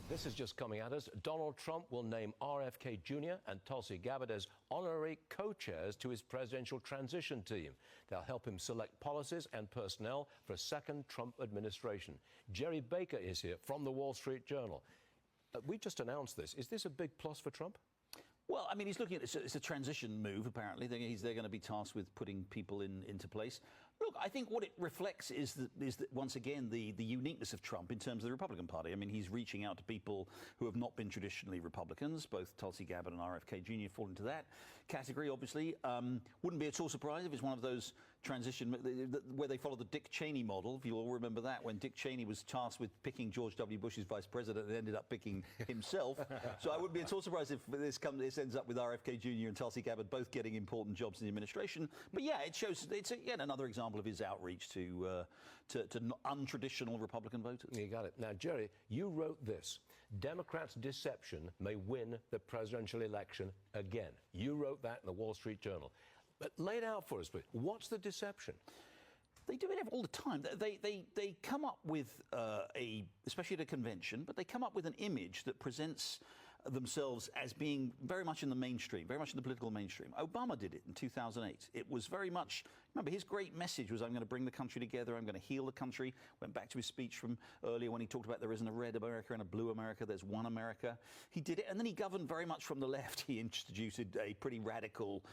This is just coming at us. Donald Trump will name RFK Jr. and Tulsi Gabbard as honorary co-chairs to his presidential transition team. They'll help him select policies and personnel for a second Trump administration. Jerry Baker is here from the Wall Street Journal. We just announced this. Is this a big plus for Trump? Well, I mean, he's looking at it's a transition move, apparently. They're going to be tasked with putting people into place. Look, I think what it reflects is that once again, the uniqueness of Trump in terms of the Republican Party. I mean, he's reaching out to people who have not been traditionally Republicans. Both Tulsi Gabbard and RFK Jr. fall into that category, obviously. Wouldn't be at all surprised if it's one of those transition where they follow the Dick Cheney model. If you'll all remember that, when Dick Cheney was tasked with picking George W. Bush's vice president and ended up picking himself. So I wouldn't be at all surprised if this ends up with RFK Jr. and Tulsi Gabbard both getting important jobs in the administration. But yeah, it shows it's yet another example of his outreach to untraditional Republican voters. You got it. Now, Jerry, you wrote this: Democrats' deception may win the presidential election again. You wrote that in the Wall Street Journal. But lay it out for us, please. What's the deception? They do it all the time. They come up with especially at a convention, but they come up with an image that presents themselves as being very much in the mainstream, very much in the political mainstream. Obama did it in 2008. It was very much, remember, his great message was, I'm going to bring the country together, I'm going to heal the country. Went back to his speech from earlier when he talked about there isn't a red America and a blue America, there's one America. He did it, and then he governed very much from the left. He introduced a pretty radical,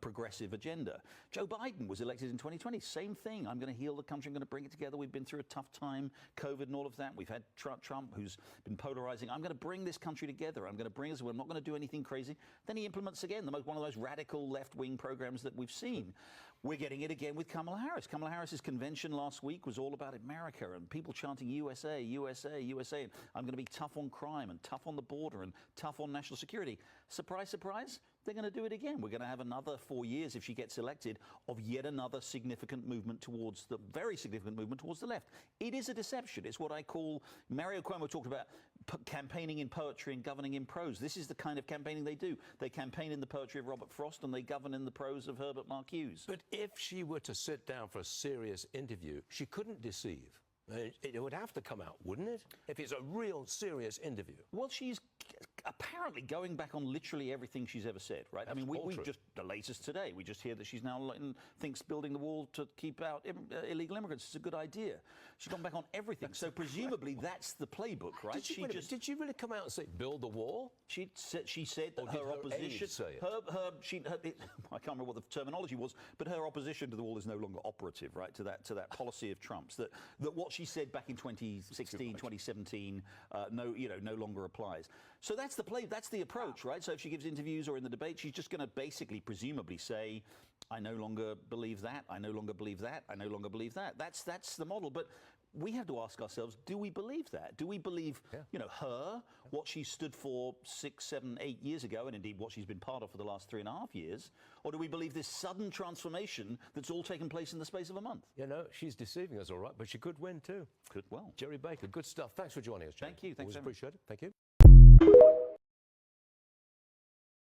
progressive agenda. Joe Biden was elected in 2020, same thing. I'm going to heal the country, I'm going to bring it together. We've been through a tough time, COVID and all of that. We've had Trump, who's been polarizing. I'm going to bring this country together. I'm going to bring us, we're not going to do anything crazy. Then he implements again one of those radical left-wing programs that we've seen. We're getting it again with Kamala Harris. Kamala Harris's convention last week was all about America and people chanting USA, USA, USA. And I'm going to be tough on crime and tough on the border and tough on national security. Surprise, surprise, they're going to do it again. We're going to have another 4 years, if she gets elected, of yet another significant movement towards the very significant movement towards the left. It is a deception. It's what I call, Mario Cuomo talked about campaigning in poetry and governing in prose. This is the kind of campaigning they do. They campaign in the poetry of Robert Frost and they govern in the prose of Herbert Marcuse. But if she were to sit down for a serious interview, she couldn't deceive. It would have to come out, wouldn't it? If it's a real serious interview. Well, she's apparently going back on literally everything she's ever said, right? That's I mean, we just, the latest today, we just hear that she's now thinks building the wall to keep out illegal immigrants is a good idea. She's gone back on everything. So presumably that's the playbook, right? Did she really come out and say, build the wall? She said that her opposition... I can't remember what the terminology was, but her opposition to the wall is no longer operative, right, to that policy of Trump's, that what she said back in 2016, 2017, no longer applies. So that's the play, that's the approach, right? So if she gives interviews or in the debate, she's just going to basically, presumably say, I no longer believe that, I no longer believe that, I no longer believe that. That's the model. But we have to ask ourselves, do we believe that? Do we believe, her, what she stood for 6, 7, 8 years ago, and indeed what she's been part of for the last 3.5 years? Or do we believe this sudden transformation that's all taken place in the space of a month? She's deceiving us, all right, but she could win too. Could well. Jerry Baker, good stuff. Thanks for joining us, Jerry. Thank you. Thanks. Always appreciate it. Thank you.